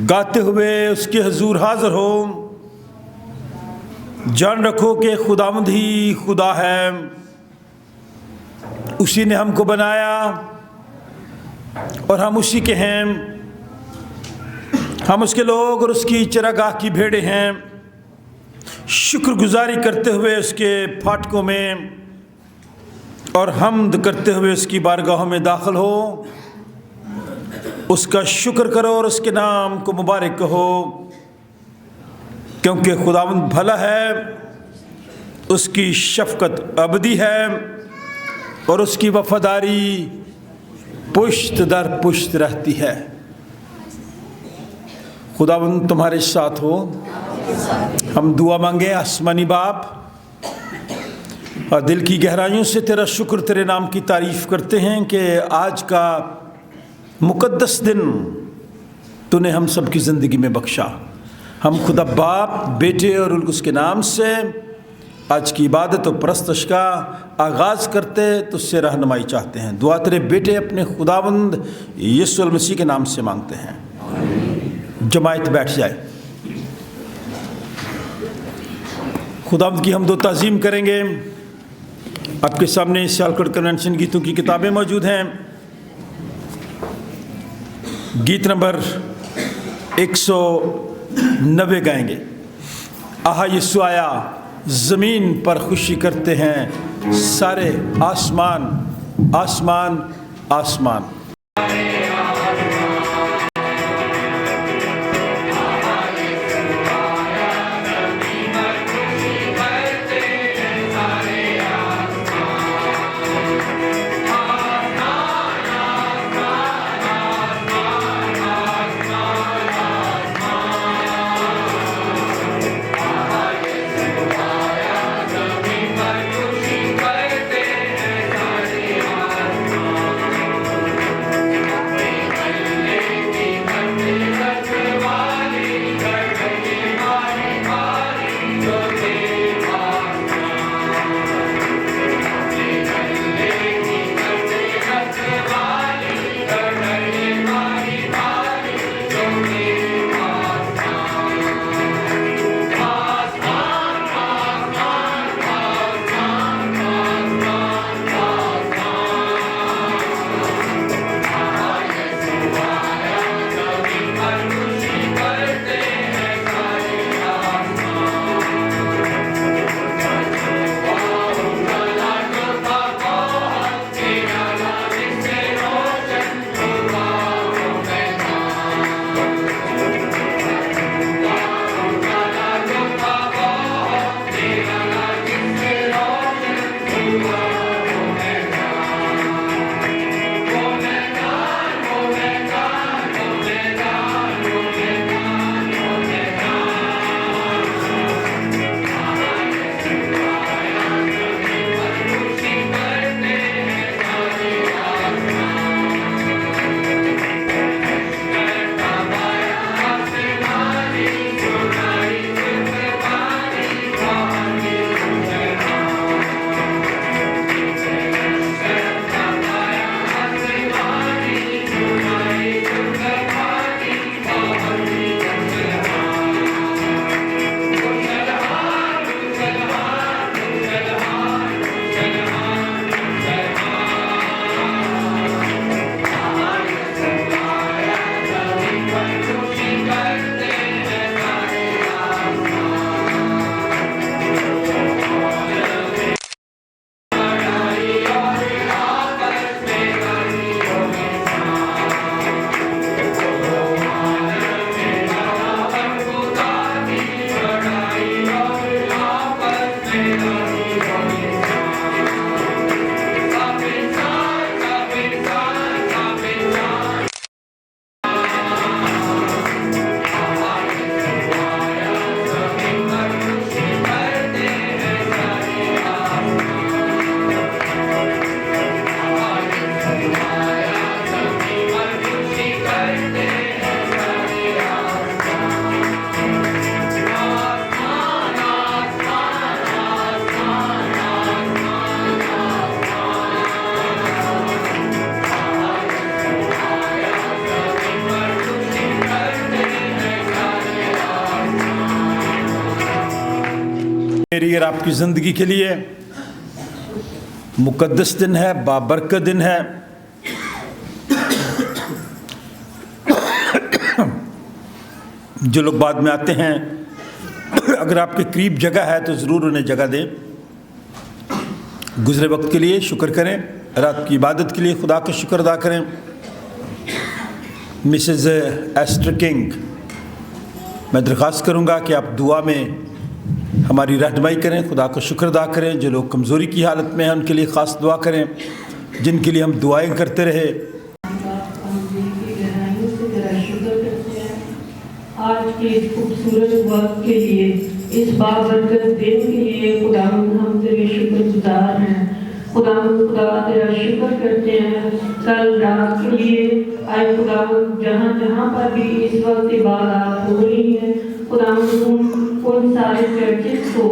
گاتے ہوئے اس کے حضور حاضر ہو۔ جان رکھو کہ خداوند ہی خدا ہے، اسی نے ہم کو بنایا اور ہم اسی کے ہیں۔ ہم اس کے لوگ اور اس کی چراگاہ کی بھیڑیں ہیں۔ شکر گزاری کرتے ہوئے اس کے پھاٹکوں میں اور حمد کرتے ہوئے اس کی بارگاہوں میں داخل ہو۔ اس کا شکر کرو اور اس کے نام کو مبارک کہو، کیونکہ خداوند بھلا ہے، اس کی شفقت ابدی ہے اور اس کی وفاداری پشت در پشت رہتی ہے۔ خداوند تمہارے ساتھ ہو۔ ہم دعا مانگیں۔ آسمانی باپ، اور دل کی گہرائیوں سے تیرا شکر، تیرے نام کی تعریف کرتے ہیں کہ آج کا مقدس دن تو نے ہم سب کی زندگی میں بخشا۔ ہم خدا باپ، بیٹے اور اس کے نام سے آج کی عبادت و پرستش کا آغاز کرتے تو اس سے رہنمائی چاہتے ہیں۔ دعا تیرے بیٹے اپنے خداوند یسوع المسیح کے نام سے مانگتے ہیں۔ جماعت بیٹھ جائے۔ خداوند کی حمد و تعظیم کریں گے۔ آپ کے سامنے سیالکوٹ کنونشن گیتوں کی کتابیں موجود ہیں۔ گیت نمبر 190 گائیں گے۔ آہا یسوع آیا، زمین پر خوشی کرتے ہیں سارے آسمان آسمان آسمان۔ میری اور آپ کی زندگی کے لیے مقدس دن ہے، بابرکت دن ہے۔ جو لوگ بعد میں آتے ہیں، اگر آپ کے قریب جگہ ہے تو ضرور انہیں جگہ دیں۔ گزرے وقت کے لیے شکر کریں، رات کی عبادت کے لیے خدا کا شکر ادا کریں۔ مسز ایسٹر کنگ، میں درخواست کروں گا کہ آپ دعا میں ہماری رہنمائی کریں، خدا کا شکر ادا کریں۔ جو لوگ کمزوری کی حالت میں ہیں ان کے لیے خاص دعا کریں، جن کے لیے ہم دعائیں کرتے رہے۔ آج کے اس خوبصورت وقت کے لیے، اس بابرکت دن کے لیے خداوند ہم تیرے شکر گزار ہیں۔ خداوند خدا تیرا شکر کرتے ہیں کل رات کے لیے۔ آئے خداوند جہاں جہاں پر بھی اس وقت عبادات ہو رہی ہیں، خداوند تم ان سارے چرچز کو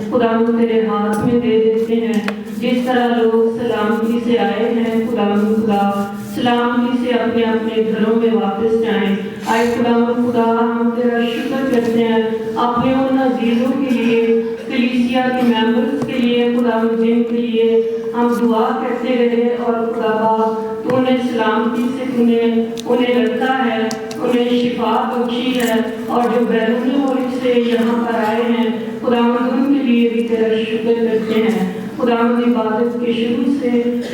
خداوند تیرے ہاتھ میں دے دیتے ہیں۔ جس طرح لوگ سلامتی سے آئے ہیں، خداوند خدا سلامتی سے اپنے اپنے گھروں میں واپس جائیں۔ آئے خداوند خدا ہم تیرا شکر کرتے ہیں اپنے ان عزیزوں کے لیے، کلیسیا کے ممبرز کے لیے، خداوند جن کے لیے ہم دعا کرتے رہے، اور خدا باپ تو انہیں سلامتی سے انہیں رکھا ہے، انہیں شفا بخشی ہے، اور جو بیرون ملک سے یہاں پر آئے ہیں خداوند ان کے لیے بھی تیرا شکر کرتے ہیں۔ خداوند عبادت کے شروع سے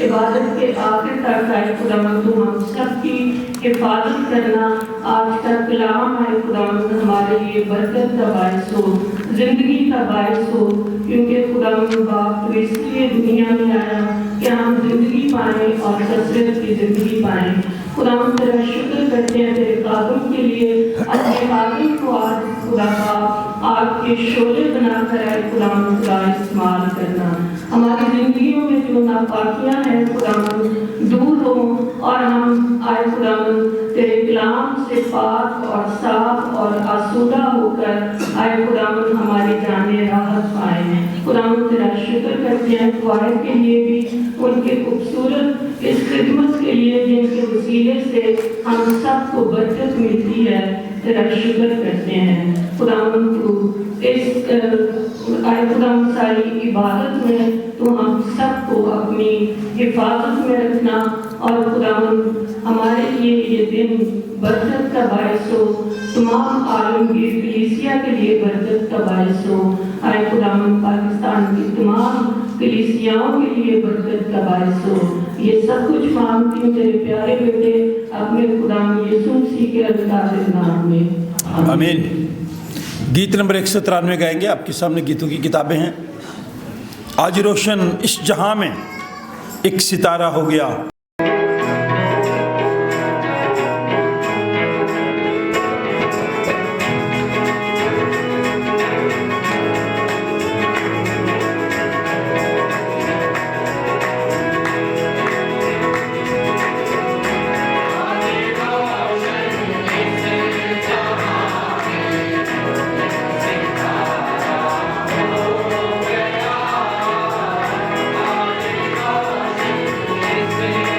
عبادت کے آخر تک آئے خداوند تو ہم سب کی حفاظت کرنا، آج کا کلام ہے خداوند ہمارے لیے برکت کا باعث ہو، زندگی کا باعث ہو، کیونکہ خداوند باپ تو اس لیے دنیا میں آیا کہ ہم زندگی پائیں اور کثرت کی زندگی پائیں۔ خداوند تیرا شکر کرتے ہیں تیرے خادم کے لیے، اپنے خادم کو آج خدا باپ آگ کے شعلے بنا کر آئے خداوند خدا استعمال کرنا۔ ہماری زندگیوں میں جو ناپاکیاں ہیں خداوند دور ہوں، اور ہم آئے خداوند تیرے کلام سے پاک اور صاف اور آسودہ ہو کر آئے خداوند ہماری جانیں راحت پائیں ہیں۔ خداوند تیرا شکر کرتے ہیں قوائد کے لیے بھی، ان کے خوبصورت اس خدمت کے لیے جن کے وسیلے سے ہم سب کو برکت ملتی ہے، تیرا شکر کرتے ہیں۔ خداوند تو اس آئے خداوند ساری عبادت میں تو ہم سب کو اپنی حفاظت میں رکھنا، اور خداوند ہمارے لیے یہ دن برکت کا باعث ہو، تمام عالمگیر کلیسیا کے لیے برکت کا باعث ہو۔ آئے خداوند پاکستان کی تمام کلیسیاؤں کے لیے برکت کا باعث ہو۔ یہ سب کچھ مانگتی ہوں تیرے پیارے بیٹے اپنے خداوند یسوع مسیح کے القادر نام میں، آمین۔ گیت نمبر 193 گائیں گے۔ آپ کے سامنے گیتوں کی کتابیں ہیں۔ آج روشن اس جہاں میں ایک ستارہ ہو گیا۔ Amen.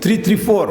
334।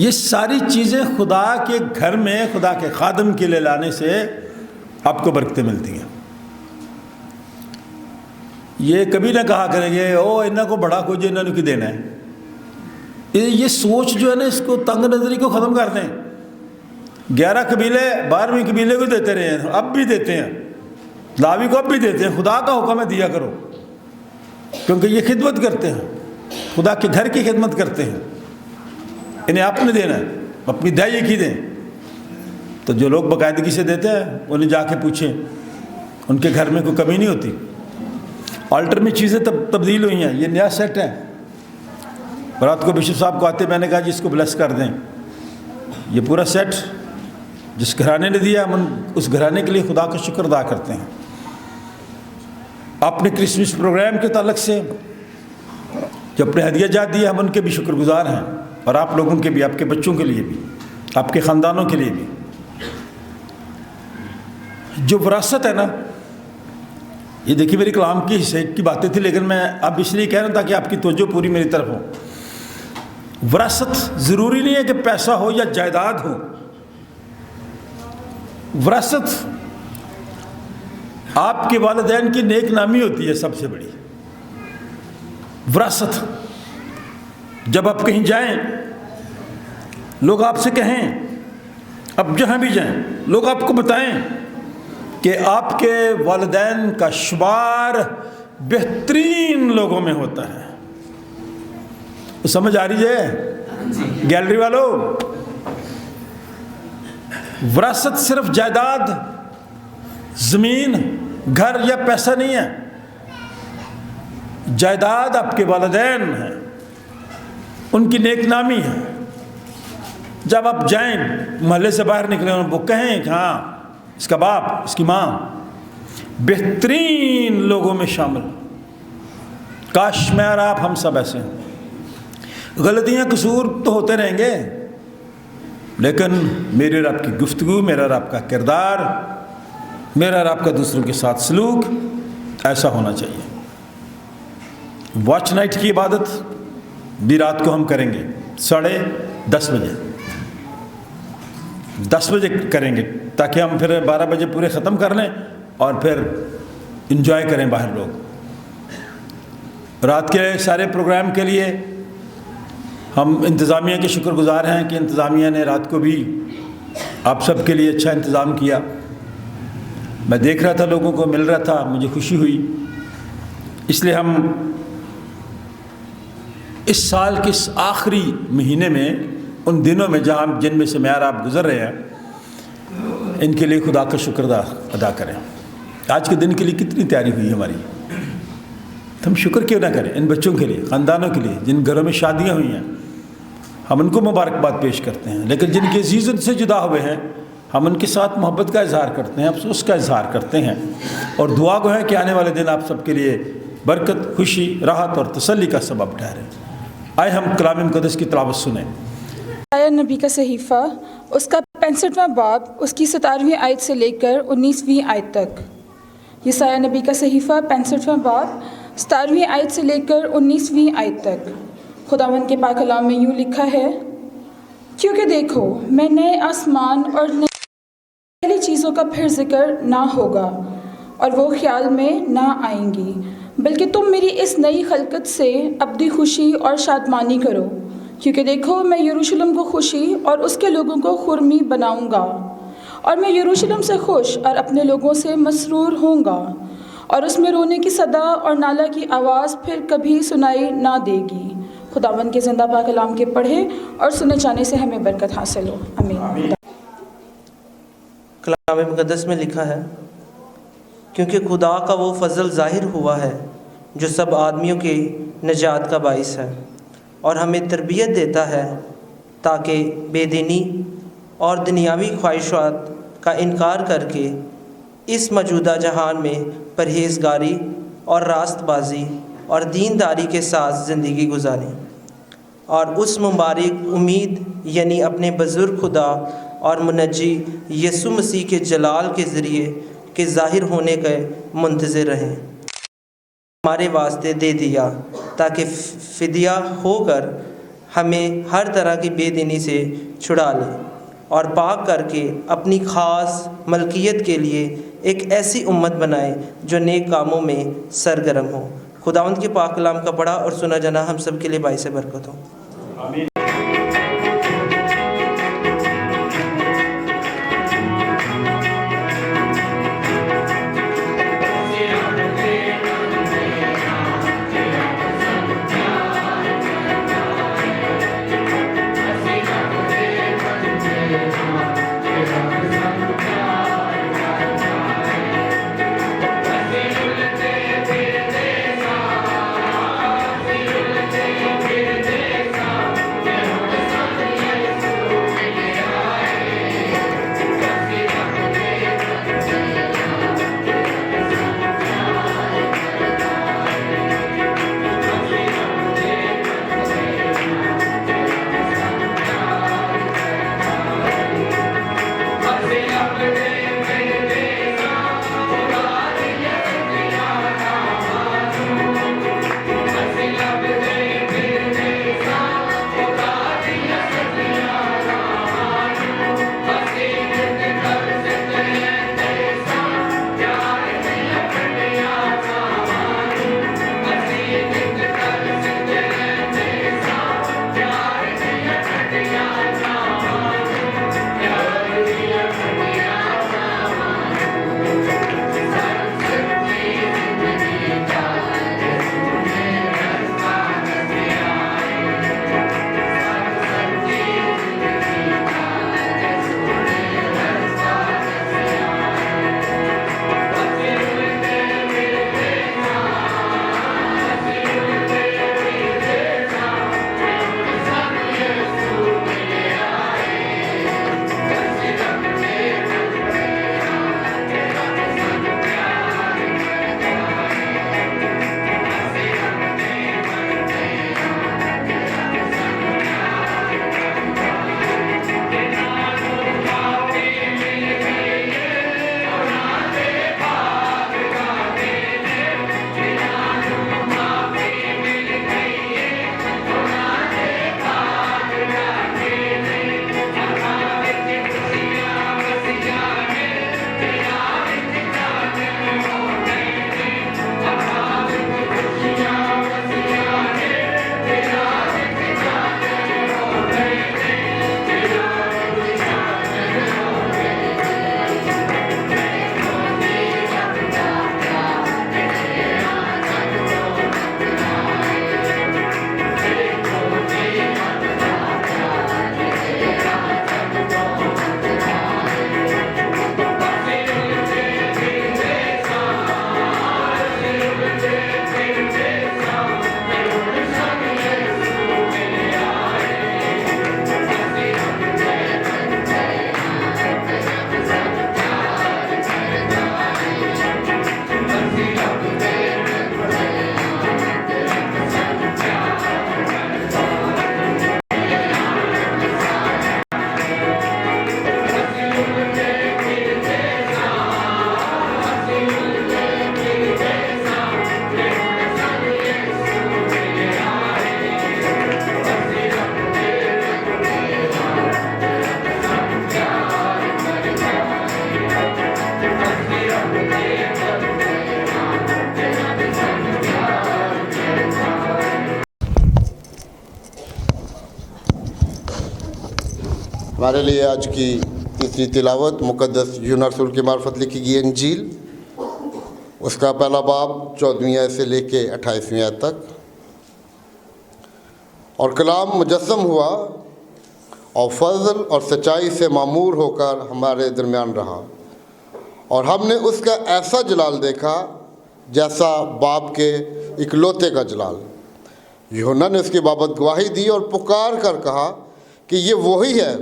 یہ ساری چیزیں خدا کے گھر میں خدا کے خادم کے لیے لانے سے آپ کو برکتیں ملتی ہیں۔ یہ کبھی نہ کہا کریں گے او انہوں کو بڑا کچھ انہوں نے کی دینا ہے۔ یہ سوچ جو ہے نا، اس کو تنگ نظری کو ختم کر دیں۔ 11 قبیلے 12ویں قبیلے کو دیتے رہے ہیں، اب بھی دیتے ہیں، لاوی کو اب بھی دیتے ہیں۔ خدا کا حکم ہے دیا کرو، کیونکہ یہ خدمت کرتے ہیں، خدا کے گھر کی خدمت کرتے ہیں۔ انہیں آپ نے دینا ہے، اپنی دہائی کی دیں۔ تو جو لوگ باقاعدگی سے دیتے ہیں انہیں جا کے پوچھیں، ان کے گھر میں کوئی کمی نہیں ہوتی۔ آلٹر میں چیزیں تبدیل ہوئی ہیں، یہ نیا سیٹ ہے۔ رات کو بشپ صاحب کو آتے میں نے کہا جی اس کو بلیس کر دیں، یہ پورا سیٹ جس گھرانے نے دیا ہم اس گھرانے کے لیے خدا کا شکر ادا کرتے ہیں۔ آپ نے کرسمس پروگرام کے تعلق سے جو اپنے ہدیہ جات دیے ہم ان کے بھی شکر گزار ہیں، اور آپ لوگوں کے بھی، آپ کے بچوں کے لیے بھی، آپ کے خاندانوں کے لیے بھی۔ جو وراثت ہے نا، یہ دیکھیے میری کلام کی حصے کی باتیں تھی، لیکن میں اب اس لیے کہہ رہا تھا کہ آپ کی توجہ پوری میری طرف ہو۔ وراثت ضروری نہیں ہے کہ پیسہ ہو یا جائیداد ہو۔ وراثت آپ کے والدین کی نیک نامی ہوتی ہے سب سے بڑی وراثت۔ جب آپ کہیں جائیں لوگ آپ سے کہیں، اب جہاں بھی جائیں لوگ آپ کو بتائیں کہ آپ کے والدین کا شمار بہترین لوگوں میں ہوتا ہے۔ سمجھ آ رہی ہے گیلری والوں؟ وراثت صرف جائیداد، زمین، گھر یا پیسہ نہیں ہے۔ جائیداد آپ کے والدین ہیں، ان کی نیک نامی ہے۔ جب آپ جائیں محلے سے باہر نکلیں وہ کہیں کہ ہاں اس کا باپ، اس کی ماں بہترین لوگوں میں شامل۔ کاش میں اور آپ ہم سب ایسے ہیں۔ غلطیاں قصور تو ہوتے رہیں گے، لیکن میرے اور آپ کی گفتگو، میرا اور آپ کا کردار، میرا اور آپ کا دوسروں کے ساتھ سلوک ایسا ہونا چاہیے۔ واچ نائٹ کی عبادت بھی رات کو ہم کریں گے 10:30 بجے، 10 بجے کریں گے تاکہ ہم پھر 12 بجے پورے ختم کر لیں اور پھر انجوائے کریں باہر لوگ۔ رات کے سارے پروگرام کے لیے ہم انتظامیہ کے شکر گزار ہیں کہ انتظامیہ نے رات کو بھی آپ سب کے لیے اچھا انتظام کیا۔ میں دیکھ رہا تھا، لوگوں کو مل رہا تھا، مجھے خوشی ہوئی۔ اس لیے ہم اس سال کے اس آخری مہینے میں، ان دنوں میں جن میں سے میں اور آپ گزر رہے ہیں، ان کے لیے خدا کا شکر ادا کریں۔ آج کے دن کے لیے کتنی تیاری ہوئی ہماری، ہم شکر کیوں نہ کریں ان بچوں کے لیے، خاندانوں کے لیے جن گھروں میں شادیاں ہوئی ہیں، ہم ان کو مبارکباد پیش کرتے ہیں۔ لیکن جن کے عزیز ان سے جدا ہوئے ہیں، ہم ان کے ساتھ محبت کا اظہار کرتے ہیں، افسوس کا اظہار کرتے ہیں، اور دعا گو ہے کہ آنے والے دن آپ سب کے لیے برکت، خوشی، راحت اور تسلی کا سبب ٹھہرے۔ آئے ہم کلام مقدس کی تلاوت سنیں۔ یسایہ نبی کا صحیفہ، اس کا 65واں باب، اس کی 17ویں آیت سے لے کر 19ویں آیت تک۔ یسایہ نبی کا صحیفہ 65واں باب، 17ویں آیت سے لے کر 19ویں آیت تک۔ خداوند کے پاک کلام میں یوں لکھا ہے، کیونکہ دیکھو میں نئے آسمان اور نئی پہلی چیزوں کا پھر ذکر نہ ہوگا اور وہ خیال میں نہ آئیں گی، بلکہ تم میری اس نئی خلقت سے ابدی خوشی اور شادمانی کرو۔ کیونکہ دیکھو میں یروشلم کو خوشی اور اس کے لوگوں کو خرمی بناؤں گا، اور میں یروشلم سے خوش اور اپنے لوگوں سے مسرور ہوں گا، اور اس میں رونے کی صدا اور نالہ کی آواز پھر کبھی سنائی نہ دے گی۔ خداوند کے زندہ پاک کلام کے پڑھے اور سنے جانے سے ہمیں برکت حاصل ہو، آمین۔ کلام مقدس میں لکھا ہے، کیونکہ خدا کا وہ فضل ظاہر ہوا ہے جو سب آدمیوں کی نجات کا باعث ہے، اور ہمیں تربیت دیتا ہے تاکہ بے دینی اور دنیاوی خواہشات کا انکار کر کے اس موجودہ جہان میں پرہیزگاری اور راست بازی اور دینداری کے ساتھ زندگی گزاریں، اور اس مبارک امید یعنی اپنے بزرگ خدا اور منجی یسوع مسیح کے جلال کے ذریعے کے ظاہر ہونے کے منتظر رہیں۔ ہمارے واسطے دے دیا تاکہ فدیہ ہو کر ہمیں ہر طرح کی بے دینی سے چھڑا لے اور پاک کر کے اپنی خاص ملکیت کے لیے ایک ایسی امت بنائے جو نیک کاموں میں سرگرم ہو۔ خداوند کے پاک کلام کا پڑھا اور سنا جانا ہم سب کے لیے باعث برکت ہو۔ آمین۔ ہمارے لیے آج کی تیسری تلاوت مقدس یوحنا رسول کی معرفت لکھی گئی انجیل، اس کا پہلا باب 14ویں آیت سے لے کے 28ویں آیت تک۔ اور کلام مجسم ہوا اور فضل اور سچائی سے معمور ہو کر ہمارے درمیان رہا، اور ہم نے اس کا ایسا جلال دیکھا جیسا باپ کے اکلوتے کا جلال۔ یوحنا نے اس کی بابت گواہی دی اور پکار کر کہا کہ یہ وہی ہے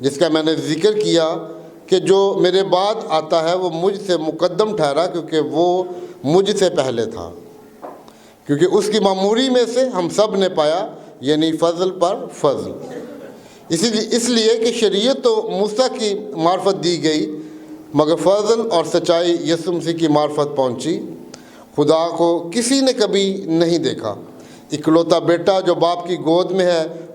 جس کا میں نے ذکر کیا کہ جو میرے بعد آتا ہے وہ مجھ سے مقدم ٹھہرا، کیونکہ وہ مجھ سے پہلے تھا، کیونکہ اس کی معموری میں سے ہم سب نے پایا، یعنی فضل پر فضل۔ اس لیے کہ شریعت تو موسیٰ کی معرفت دی گئی، مگر فضل اور سچائی یسوع مسیح کی معرفت پہنچی۔ خدا کو کسی نے کبھی نہیں دیکھا، اکلوتا بیٹا جو باپ کی گود میں ہے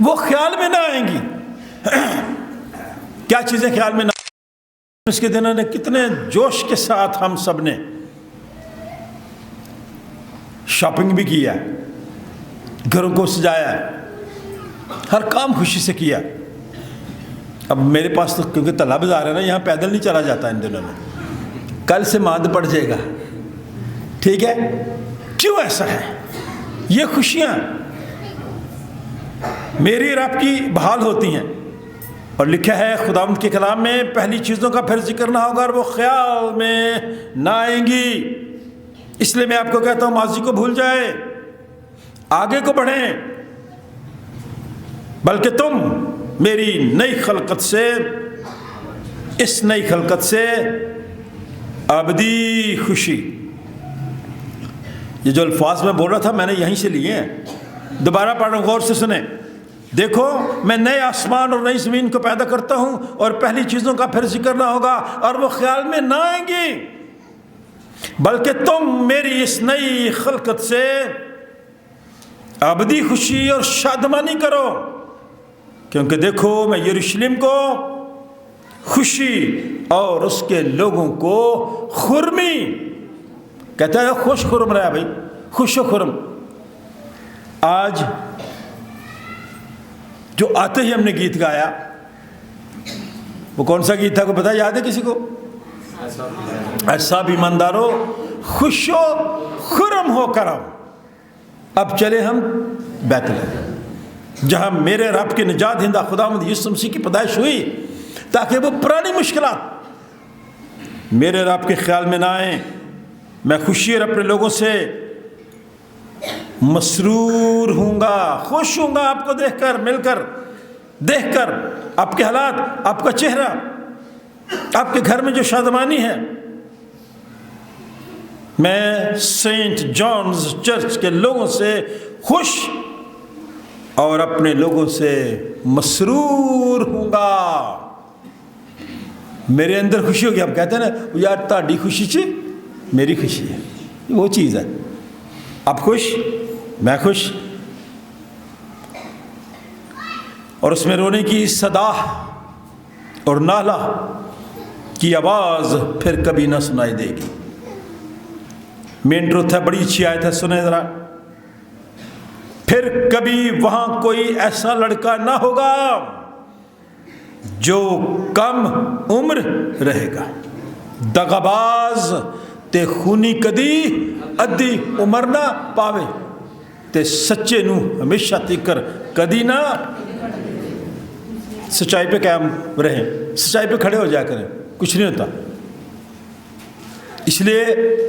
وہ خیال میں نہ آئیں گی۔ کیا چیزیں خیال میں نہ؟ اس کے دنوں نے کتنے جوش کے ساتھ ہم سب نے شاپنگ بھی کیا، گھروں کو سجایا، ہر کام خوشی سے کیا۔ اب میرے پاس تو کیونکہ تلا بازار ہے نا، یہاں پیدل نہیں چلا جاتا ان دنوں میں، کل سے ماند پڑ جائے گا، ٹھیک ہے؟ کیوں ایسا ہے؟ یہ خوشیاں میری اور آپ کی بحال ہوتی ہیں، اور لکھا ہے خداوند کے کلام میں پہلی چیزوں کا پھر ذکر نہ ہوگا اور وہ خیال میں نہ آئیں گی۔ اس لیے میں آپ کو کہتا ہوں ماضی کو بھول جائے، آگے کو بڑھیں، بلکہ تم میری نئی خلقت سے، اس نئی خلقت سے ابدی خوشی۔ یہ جو الفاظ میں بول رہا تھا میں نے یہیں سے لیے ہیں، دوبارہ پڑھ رہا ہوں، غور سے سنیں۔ دیکھو میں نئے آسمان اور نئی زمین کو پیدا کرتا ہوں اور پہلی چیزوں کا پھر ذکر نہ ہوگا اور وہ خیال میں نہ آئیں گی، بلکہ تم میری اس نئی خلقت سے ابدی خوشی اور شادمانی کرو، کیونکہ دیکھو میں یروشلم کو خوشی اور اس کے لوگوں کو خرمی، کہتا ہے خوش خرم رہا بھائی، خوش و خرم۔ آج جو آتے ہی ہم نے گیت گایا، وہ کون سا گیت تھا کو پتہ یاد ہے کسی کو؟ ایسا ایماندارو خوش و خرم ہو کر آؤ۔ اب چلے ہم بیت لحم، جہاں میرے رب کے نجات دہندہ خداوند یسوع مسیح کی پیدائش ہوئی، تاکہ وہ پرانی مشکلات میرے رب کے خیال میں نہ آئیں۔ میں خوشی اور اپنے لوگوں سے مسرور ہوں گا، خوش ہوں گا آپ کو دیکھ کر، مل کر، دیکھ کر آپ کے حالات، آپ کا چہرہ، آپ کے گھر میں جو شادمانی ہے۔ میں سینٹ جانز چرچ کے لوگوں سے خوش اور اپنے لوگوں سے مسرور ہوں گا۔ میرے اندر خوشی ہوگی۔ ہم کہتے ہیں نا یار تہاڈی خوشی چ میری خوشی ہے، وہ چیز ہے۔ آپ خوش، میں خوش، اور اس میں رونے کی صدا اور نالہ کی آواز پھر کبھی نہ سنائی دے گی۔ مین ٹروتھ ہے، بڑی اچھی آیت ہے، سنیں ذرا۔ پھر کبھی وہاں کوئی ایسا لڑکا نہ ہوگا جو کم عمر رہے گا، دغاباز تے خونی کدی ادھی عمر نہ پاوے، تے سچے نو ہمیشہ تکر کدی نہ۔ سچائی پہ قائم رہیں، سچائی پہ کھڑے ہو جایا کریں، کچھ نہیں ہوتا۔ اس لیے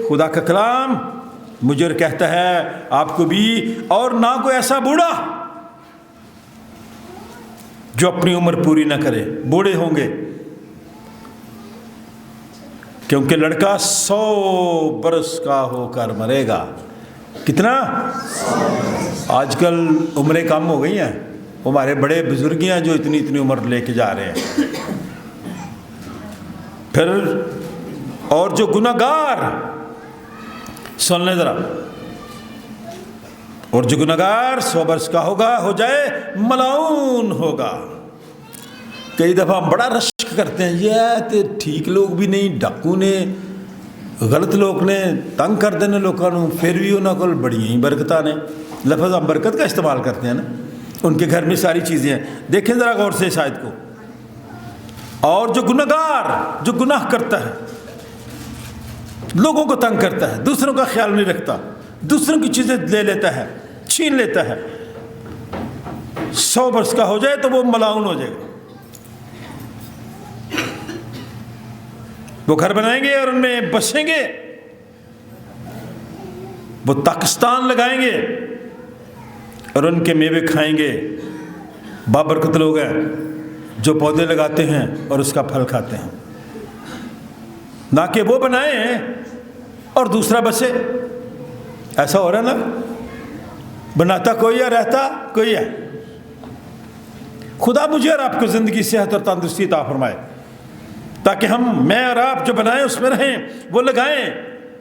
خدا کا کلام مجھے کہتا ہے آپ کو بھی، اور نہ کوئی ایسا بوڑھا جو اپنی عمر پوری نہ کرے۔ بوڑھے ہوں گے کیونکہ لڑکا 100 برس کا ہو کر مرے گا۔ کتنا؟ آج کل عمریں کم ہو گئی ہیں، ہمارے بڑے بزرگیاں جو اتنی اتنی عمر لے کے جا رہے ہیں۔ پھر اور جو گناہگار، سن لیں ذرا، اور جو گناہگار 100 برس کا ہوگا، ہو جائے ملعون ہوگا۔ کئی دفعہ ہم بڑا رشک کرتے ہیں، یہ تے ٹھیک لوگ بھی نہیں، ڈاکو نے، غلط لوگ نے تنگ کر دینے لوگوں کو، پھر بھی انہوں کو بڑی ہی برکتاں نے۔ لفظ ہم برکت کا استعمال کرتے ہیں نا، ان کے گھر میں ساری چیزیں ہیں۔ دیکھیں ذرا غور سے اس آیت کو۔ اور جو گناہگار، جو گناہ کرتا ہے، لوگوں کو تنگ کرتا ہے، دوسروں کا خیال نہیں رکھتا، دوسروں کی چیزیں لے لیتا ہے، چھین لیتا ہے، 100 برس کا ہو جائے تو وہ ملعون ہو جائے گا۔ وہ گھر بنائیں گے اور ان میں بسیں گے، وہ تاکستان لگائیں گے اور ان کے میوے کھائیں گے۔ بابرکت لوگ ہیں جو پودے لگاتے ہیں اور اس کا پھل کھاتے ہیں، نہ کہ وہ بنائیں اور دوسرا بسے۔ ایسا ہو رہا نا، بناتا کوئی ہے، رہتا کوئی ہے۔ خدا مجھے اور آپ کو زندگی، صحت اور تندرستی عطا فرمائے، تاکہ ہم، میں اور آپ جو بنائیں اس میں رہیں، وہ لگائیں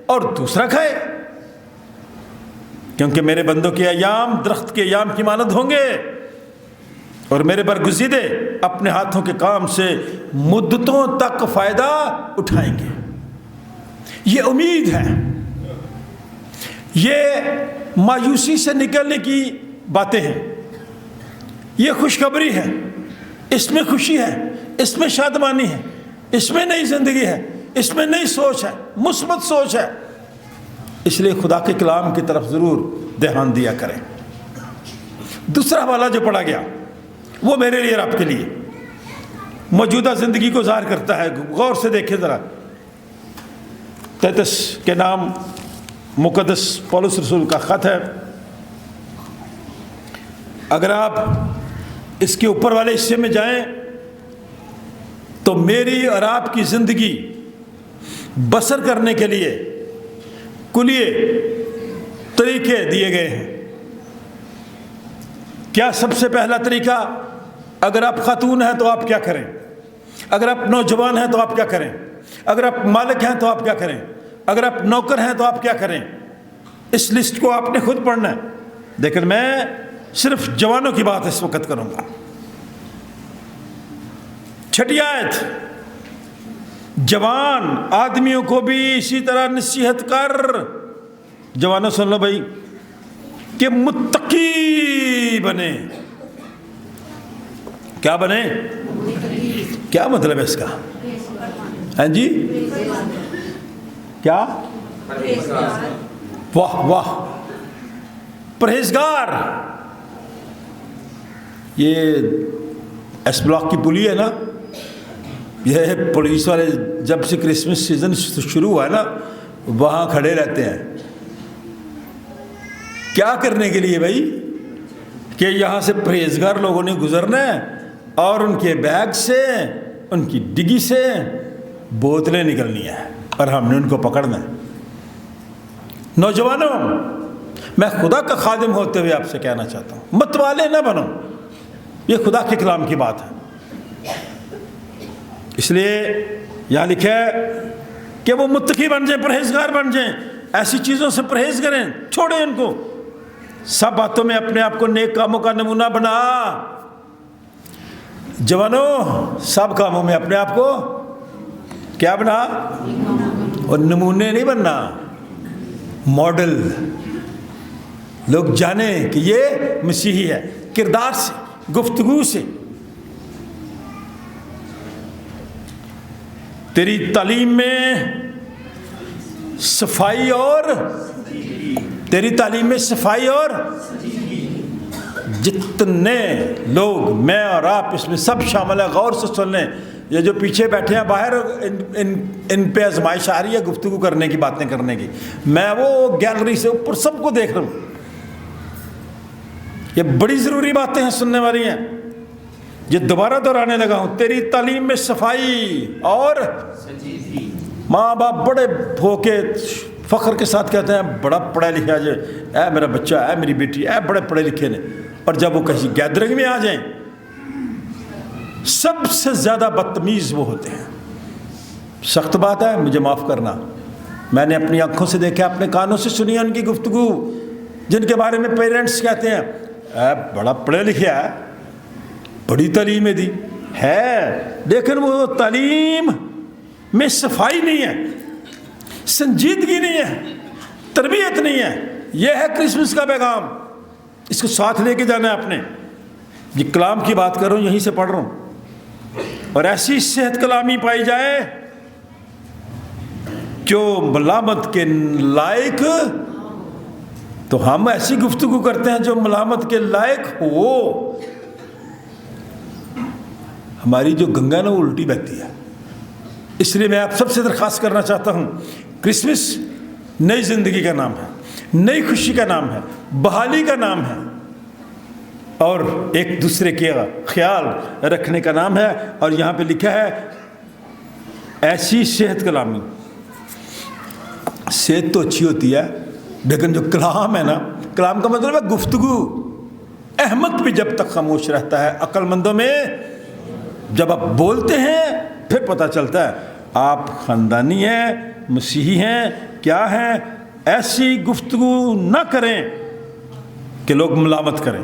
اور دوسرا کھائے۔ کیونکہ میرے بندوں کے ایام درخت کے ایام کی مانند ہوں گے، اور میرے برگزیدے اپنے ہاتھوں کے کام سے مدتوں تک فائدہ اٹھائیں گے. یہ امید ہے، یہ مایوسی سے نکلنے کی باتیں ہیں، یہ خوشخبری ہے، اس میں خوشی ہے، اس میں شادمانی ہے، اس میں نئی زندگی ہے، اس میں نئی سوچ ہے، مثبت سوچ ہے. اس لیے خدا کے کلام کی طرف ضرور دھیان دیا کریں. دوسرا حوالہ جو پڑھا گیا وہ میرے لیے اور آپ کے لیے موجودہ زندگی کو ظاہر کرتا ہے. غور سے دیکھیں ذرا. تیتس کے نام مقدس پولس رسول کا خط ہے. اگر آپ اس کے اوپر والے حصے میں جائیں تو میری اور آپ کی زندگی بسر کرنے کے لیے کلیے طریقے دیے گئے ہیں. کیا سب سے پہلا طریقہ، اگر آپ خاتون ہیں تو آپ کیا کریں، اگر آپ نوجوان ہیں تو آپ کیا کریں، اگر آپ مالک ہیں تو آپ کیا کریں، اگر آپ نوکر ہیں تو آپ کیا کریں. اس لسٹ کو آپ نے خود پڑھنا ہے، لیکن میں صرف جوانوں کی بات اس وقت کروں گا. چھٹی آیت، جوان آدمیوں کو بھی اسی طرح نصیحت کر، جوانوں سن لو بھائی، کہ متقی بنے. کیا بنے؟ کیا مطلب ہے اس کا؟ ہاں جی، کیا؟ واہ واہ، پرہیزگار. یہ ایس بلاک کی پولی ہے نا، یہ پولیس والے جب سے کرسمس سیزن شروع ہوا ہے نا وہاں کھڑے رہتے ہیں. کیا کرنے کے لیے بھائی؟ کہ یہاں سے پرہیزگار لوگوں نے گزرنا ہے اور ان کے بیگ سے، ان کی ڈگی سے بوتلیں نکلنی ہیں اور ہم نے ان کو پکڑنا ہے. نوجوانوں، میں خدا کا خادم ہوتے ہوئے آپ سے کہنا چاہتا ہوں، مت والے نہ بنو. یہ خدا کے کلام کی بات ہے. اس لیے یہاں لکھا ہے کہ وہ متقی بن جائیں، پرہیزگار بن جائیں. ایسی چیزوں سے پرہیز کریں، چھوڑیں ان کو. سب باتوں میں اپنے آپ کو نیک کاموں کا نمونہ بنا. جوانوں، سب کاموں میں اپنے آپ کو کیا بنا؟ اور نمونے نہیں بننا، ماڈل. لوگ جانیں کہ یہ مسیحی ہے، کردار سے، گفتگو سے. تیری تعلیم میں صفائی اور تیری تعلیم میں صفائی اور جتنے لوگ، میں اور آپ اس میں سب شامل ہیں. غور سے سن لیں. یہ جو پیچھے بیٹھے ہیں باہر، ان پہ آزمائش آ رہی ہے گفتگو کرنے کی، باتیں کرنے کی. میں وہ گیلری سے اوپر سب کو دیکھ رہا ہوں. یہ بڑی ضروری باتیں ہیں، سننے والی ہیں. یہ دوبارہ دہرانے لگا ہوں. تیری تعلیم میں صفائی اور ماں باپ بڑے ہو کے فخر کے ساتھ کہتے ہیں بڑا پڑھا لکھا جو اے میرا بچہ، اے میری بیٹی، اے بڑے پڑھے لکھے نے. اور جب وہ کسی گیدرنگ میں آ جائیں سب سے زیادہ بدتمیز وہ ہوتے ہیں. سخت بات ہے، مجھے معاف کرنا. میں نے اپنی آنکھوں سے دیکھا، اپنے کانوں سے سنی ان کی گفتگو، جن کے بارے میں پیرنٹس کہتے ہیں اے بڑا پڑھے لکھا ہے، بڑی تعلیم دی ہے، لیکن وہ تعلیم میں صفائی نہیں ہے، سنجیدگی نہیں ہے، تربیت نہیں ہے. یہ ہے کرسمس کا پیغام. اس کو ساتھ لے کے جانا ہے اپنے. یہ کلام کی بات کر رہا ہوں، یہیں سے پڑھ رہا ہوں. اور ایسی صحت کلامی پائی جائے جو ملامت کے لائق، تو ہم ایسی گفتگو کرتے ہیں جو ملامت کے لائق ہو. ہماری جو گنگا نا وہ الٹی بہتی ہے. اس لیے میں آپ سب سے درخواست کرنا چاہتا ہوں، کرسمس نئی زندگی کا نام ہے، نئی خوشی کا نام ہے، بحالی کا نام ہے، اور ایک دوسرے کے خیال رکھنے کا نام ہے. اور یہاں پہ لکھا ہے ایسی صحت کلامی. صحت تو اچھی ہوتی ہے، لیکن جو کلام ہے نا، کلام کا مطلب ہے گفتگو. احمق بھی جب تک خاموش رہتا ہے، عقل مندوں میں جب آپ بولتے ہیں پھر پتہ چلتا ہے آپ خاندانی ہیں، مسیحی ہیں، کیا ہیں. ایسی گفتگو نہ کریں کہ لوگ ملامت کریں.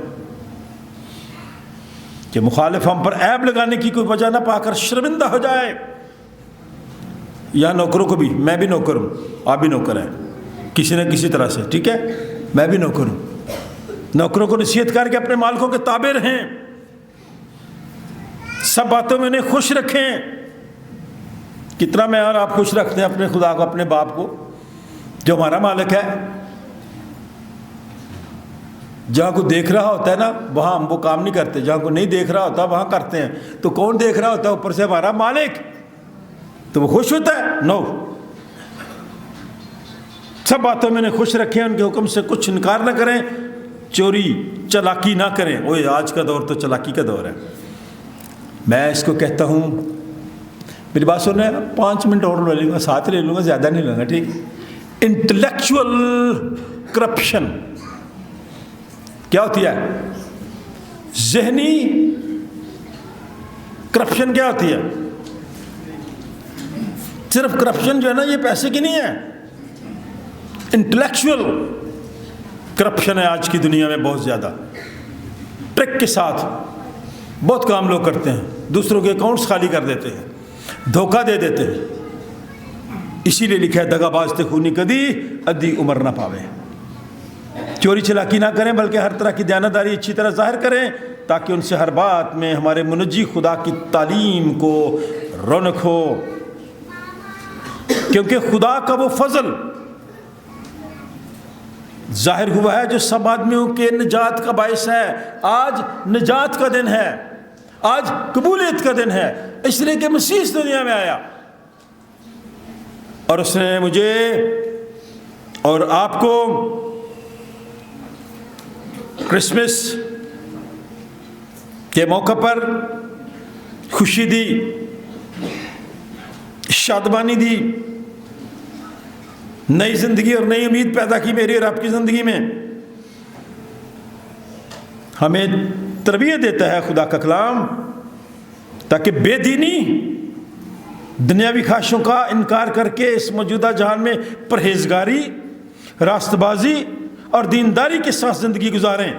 کہ مخالف ہم پر عیب لگانے کی کوئی وجہ نہ پا کر شرمندہ ہو جائے. یا نوکروں کو بھی، میں بھی نوکر ہوں، آپ بھی نوکر ہیں کسی نہ کسی طرح سے، ٹھیک ہے، میں بھی نوکر ہوں. نوکروں کو نصیحت کر کے اپنے مالکوں کے تابع رہیں، سب باتوں میں انہیں خوش رکھیں. کتنا میں اور آپ خوش رکھتے ہیں اپنے خدا کو، اپنے باپ کو جو ہمارا مالک ہے. جہاں کو دیکھ رہا ہوتا ہے نا وہاں ہم وہ کام نہیں کرتے، جہاں کو نہیں دیکھ رہا ہوتا وہاں کرتے ہیں. تو کون دیکھ رہا ہوتا ہے؟ اوپر سے ہمارا مالک. تو وہ خوش ہوتا ہے؟ نو. سب باتوں میں انہیں خوش رکھیں، ان کے حکم سے کچھ انکار نہ کریں، چوری چلاکی نہ کریں. اوہ آج کا دور تو چلاکی کا دور ہے. میں اس کو کہتا ہوں، میری بات سنیں، 5 منٹ اور لے لوں گا، 7 لے لوں گا، زیادہ نہیں لوں گا، ٹھیک. انٹلیکچوئل کرپشن کیا ہوتی ہے؟ ذہنی کرپشن کیا ہوتی ہے؟ صرف کرپشن جو ہے نا یہ پیسے کی نہیں ہے، انٹلیکچوئل کرپشن ہے آج کی دنیا میں بہت زیادہ. ٹرک کے ساتھ بہت کام لوگ کرتے ہیں، دوسروں کے اکاؤنٹس خالی کر دیتے ہیں، دھوکہ دے دیتے ہیں. اسی لیے لکھا ہے دگا باز تے خونی کدی ادھی عمر نہ پاوے. چوری چلاکی نہ کریں بلکہ ہر طرح کی دیانتداری اچھی طرح ظاہر کریں تاکہ ان سے ہر بات میں ہمارے منجی خدا کی تعلیم کو رونق ہو. کیونکہ خدا کا وہ فضل ظاہر ہوا ہے جو سب آدمیوں کے نجات کا باعث ہے. آج نجات کا دن ہے، آج قبولیت کا دن ہے، اس لیے کہ مسیح اس دنیا میں آیا اور اس نے مجھے اور آپ کو کرسمس کے موقع پر خوشی دی، شادمانی دی، نئی زندگی اور نئی امید پیدا کی میری اور آپ کی زندگی میں. ہمیں تربیت دیتا ہے خدا کا کلام تاکہ بے دینی، دنیاوی خواہشوں کا انکار کر کے اس موجودہ جہان میں پرہیزگاری، راست بازی اور دینداری کے ساتھ زندگی گزاریں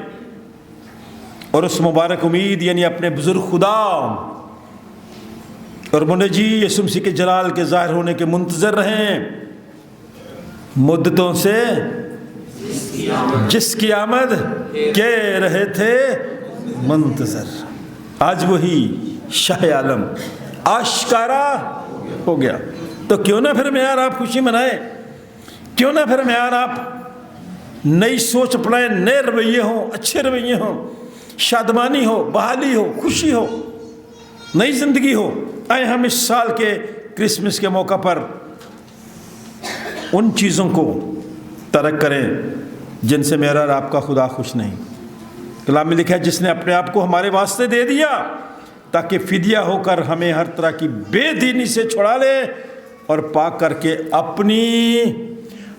اور اس مبارک امید یعنی اپنے بزرگ خدا اور منجی یسوع مسیح کے جلال کے ظاہر ہونے کے منتظر رہیں، مدتوں سے جس کی آمد کہہ رہے تھے منتظر. آج وہی شاہ عالم آشکارا ہو گیا. تو کیوں نہ پھر میں اور آپ خوشی منائیں، کیوں نہ پھر میں اور آپ نئی سوچ اپنائیں، نئے رویے ہوں، اچھے رویے ہوں، شادمانی ہو، بحالی ہو، خوشی ہو، نئی زندگی ہو. آئے ہم اس سال کے کرسمس کے موقع پر ان چیزوں کو ترک کریں جن سے میرا اور آپ کا خدا خوش نہیں. کلام میں لکھا ہے جس نے اپنے آپ کو ہمارے واسطے دے دیا تاکہ فدیہ ہو کر ہمیں ہر طرح کی بے دینی سے چھڑا لے اور پاک کر کے اپنی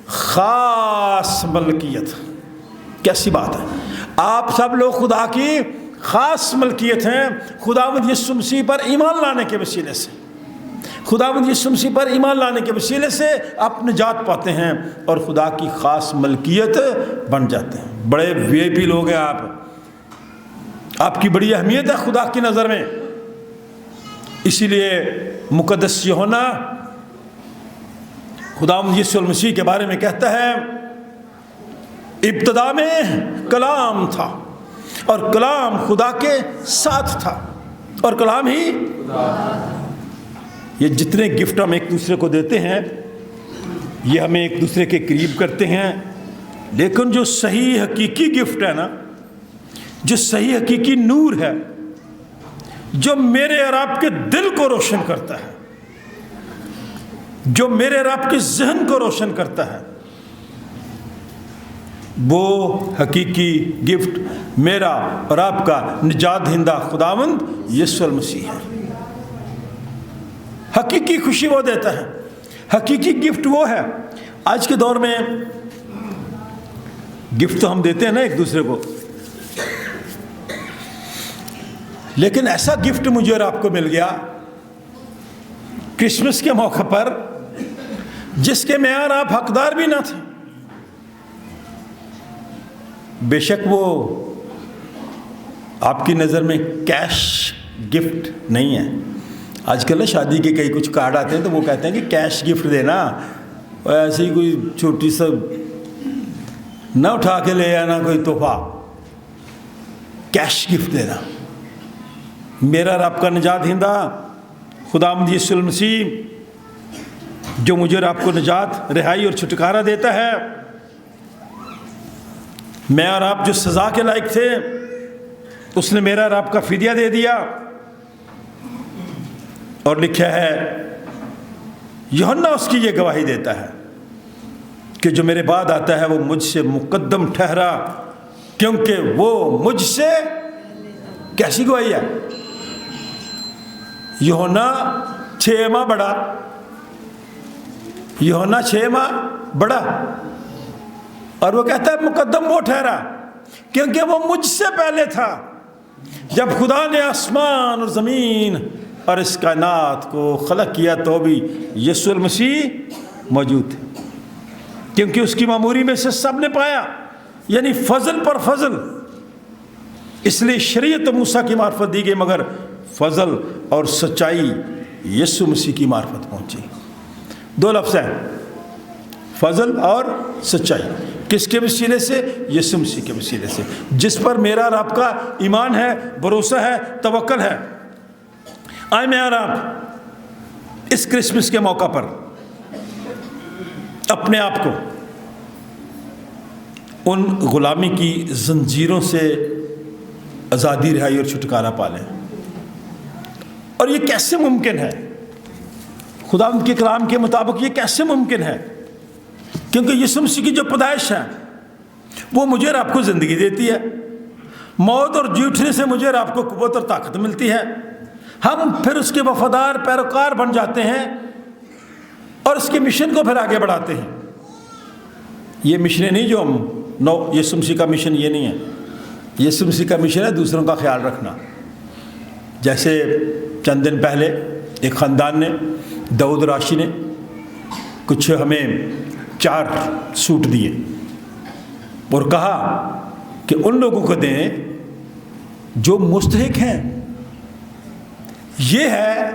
خاص ملکیت. کیسی بات ہے، آپ سب لوگ خدا کی خاص ملکیت ہیں. خداوند یسوع مسیح پر ایمان لانے کے وسیلے سے، خداوند یسوع مسیح پر ایمان لانے کے وسیلے سے آپ نجات پاتے ہیں اور خدا کی خاص ملکیت بن جاتے ہیں. بڑے وی آئی پی لوگ ہیں آپ کی بڑی اہمیت ہے خدا کی نظر میں. اسی لیے مقدس یوحنا خداوند یسوع مسیح کے بارے میں کہتا ہے ابتدا میں کلام تھا اور کلام خدا کے ساتھ تھا اور کلام ہی یہ جتنے گفٹ ہم ایک دوسرے کو دیتے ہیں یہ ہمیں ایک دوسرے کے قریب کرتے ہیں، لیکن جو صحیح حقیقی گفٹ ہے نا، جو صحیح حقیقی نور ہے، جو میرے اور آپ کے دل کو روشن کرتا ہے، جو میرے اور آپ کے ذہن کو روشن کرتا ہے، وہ حقیقی گفٹ میرا اور آپ کا نجات دہندہ خداوند یسوع المسیح ہے. حقیقی خوشی وہ دیتا ہے، حقیقی گفٹ وہ ہے. آج کے دور میں گفٹ تو ہم دیتے ہیں نا ایک دوسرے کو، لیکن ایسا گفٹ مجھے اور آپ کو مل گیا کرسمس کے موقع پر جس کے میں اور آپ حقدار بھی نہ تھے. بے شک وہ آپ کی نظر میں کیش گفٹ نہیں ہے. آج کل نا شادی کے کئی کچھ کارڈ آتے ہیں تو وہ کہتے ہیں کہ کیش گفٹ دینا, ایسے ہی کوئی چھوٹی سا نہ اٹھا کے لے آنا کوئی تحفہ, کیش گفٹ دینا. میرا اور آپ کا نجات دہندہ خداوند یسوع المسیح جو مجھے اور آپ کو نجات, رہائی اور چھٹکارا دیتا ہے. میں اور آپ جو سزا کے لائق تھے اس نے میرا اور آپ کا فدیہ دے دیا. اور لکھا ہے, یوحنا اس کی یہ گواہی دیتا ہے کہ جو میرے بعد آتا ہے وہ مجھ سے مقدم ٹھہرا کیونکہ وہ مجھ سے, کیسی گواہی ہے؟ یوحنا 6 ماہ بڑا, یوحنا 6 ماہ بڑا, اور وہ کہتا ہے مقدم وہ ٹھہرا کیونکہ وہ مجھ سے پہلے تھا. جب خدا نے آسمان اور زمین اور اس کائنات کو خلق کیا تو بھی یسوع المسیح موجود تھے, کیونکہ اس کی معموری میں سے سب نے پایا, یعنی فضل پر فضل. اس لیے شریعت موسیٰ کی معرفت دی گئی مگر فضل اور سچائی یسوع مسیح کی معرفت پہنچی. 2 لفظ ہیں, فضل اور سچائی. کس کے وسیلے سے؟ یسوع مسیح کے وسیلے سے, جس پر میرا اور آپ کا ایمان ہے, بھروسہ ہے, توکل ہے. آئے میں اور آپ اس کرسمس کے موقع پر اپنے آپ کو ان غلامی کی زنجیروں سے آزادی, رہائی اور چھٹکارا پالیں. اور یہ کیسے ممکن ہے؟ خداوند کے کلام کے مطابق یہ کیسے ممکن ہے؟ کیونکہ یسوع مسیح کی جو پیدائش ہے وہ مجھے اور آپ کو زندگی دیتی ہے. موت اور جی اٹھنے سے مجھے اور آپ کو قوت اور طاقت ملتی ہے. ہم پھر اس کے وفادار پیروکار بن جاتے ہیں اور اس کے مشن کو پھر آگے بڑھاتے ہیں. یہ مشن نہیں جو ہم یسوع مسیح کا مشن یہ نہیں ہے. یسوع مسیح کا مشن ہے دوسروں کا خیال رکھنا. جیسے چند دن پہلے ایک خاندان نے, داؤد راشی نے, کچھ ہمیں 4 سوٹ دیے اور کہا کہ ان لوگوں کو دیں جو مستحق ہیں. یہ ہے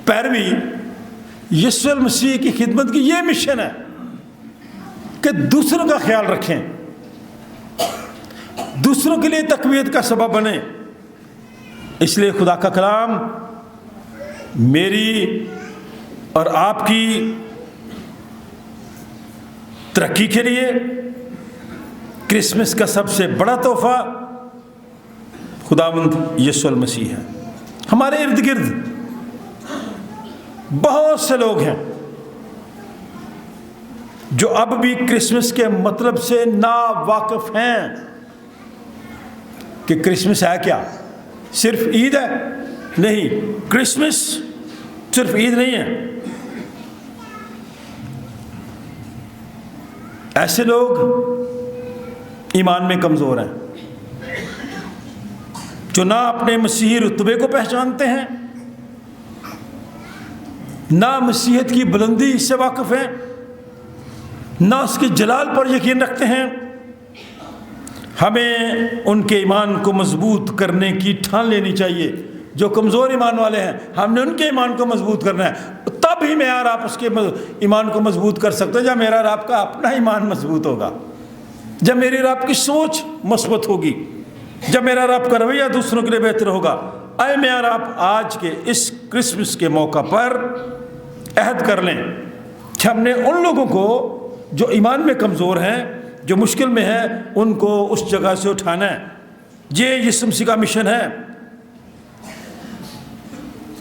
پیروی یسوع المسیح کی خدمت کی. یہ مشن ہے کہ دوسروں کا خیال رکھیں, دوسروں کے لیے تقویت کا سبب بنیں. اس لیے خدا کا کلام میری اور آپ کی ترقی کے لیے کرسمس کا سب سے بڑا تحفہ خداوند یسوع المسیح ہے. ہمارے ارد گرد بہت سے لوگ ہیں جو اب بھی کرسمس کے مطلب سے نا واقف ہیں کہ کرسمس ہے کیا؟ صرف عید ہے؟ نہیں, کرسمس صرف عید نہیں ہے. ایسے لوگ ایمان میں کمزور ہیں جو نہ اپنے مسیحی رتبے کو پہچانتے ہیں, نہ مسیحیت کی بلندی سے واقف ہیں, نہ اس کے جلال پر یقین رکھتے ہیں. ہمیں ان کے ایمان کو مضبوط کرنے کی ٹھان لینی چاہیے. جو کمزور ایمان والے ہیں ہم نے ان کے ایمان کو مضبوط کرنا ہے. تب ہی میں اور آپ اس کے ایمان کو مضبوط کر سکتے ہیں جب میرا اور آپ کا اپنا ایمان مضبوط ہوگا, جب میری اور آپ کی سوچ مثبت ہوگی, جب میرا اور آپ کا رویہ دوسروں کے لیے بہتر ہوگا. آئے میں اور آپ آج کے اس کرسمس کے موقع پر عہد کر لیں کہ ہم نے ان لوگوں کو جو ایمان میں کمزور ہیں, جو مشکل میں ہیں, ان کو اس جگہ سے اٹھانا ہے. یہ یسوع مسیح کا مشن ہے.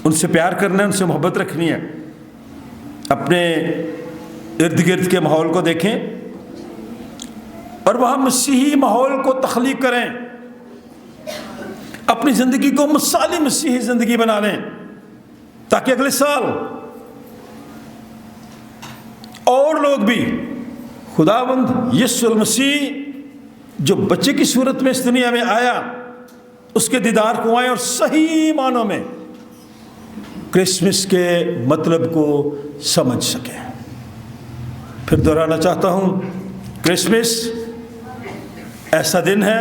ان سے پیار کرنا ہے, ان سے محبت رکھنی ہے. اپنے ارد گرد کے ماحول کو دیکھیں اور وہاں مسیحی ماحول کو تخلیق کریں. اپنی زندگی کو مثالی مسیحی زندگی بنا لیں تاکہ اگلے سال اور لوگ بھی خداوند یسوع المسیح جو بچے کی صورت میں اس دنیا میں آیا اس کے دیدار کو آئیں اور صحیح معنوں میں کرسمس کے مطلب کو سمجھ سکیں. پھر دہرانا چاہتا ہوں, کرسمس ایسا دن ہے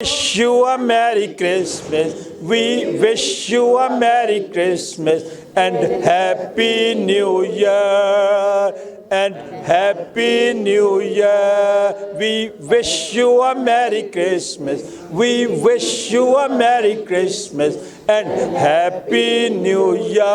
Wish you a Merry Christmas. We wish you a Merry Christmas and Happy New Year. And Happy New Year. We wish you a Merry Christmas. We wish you a Merry Christmas and Happy New Year.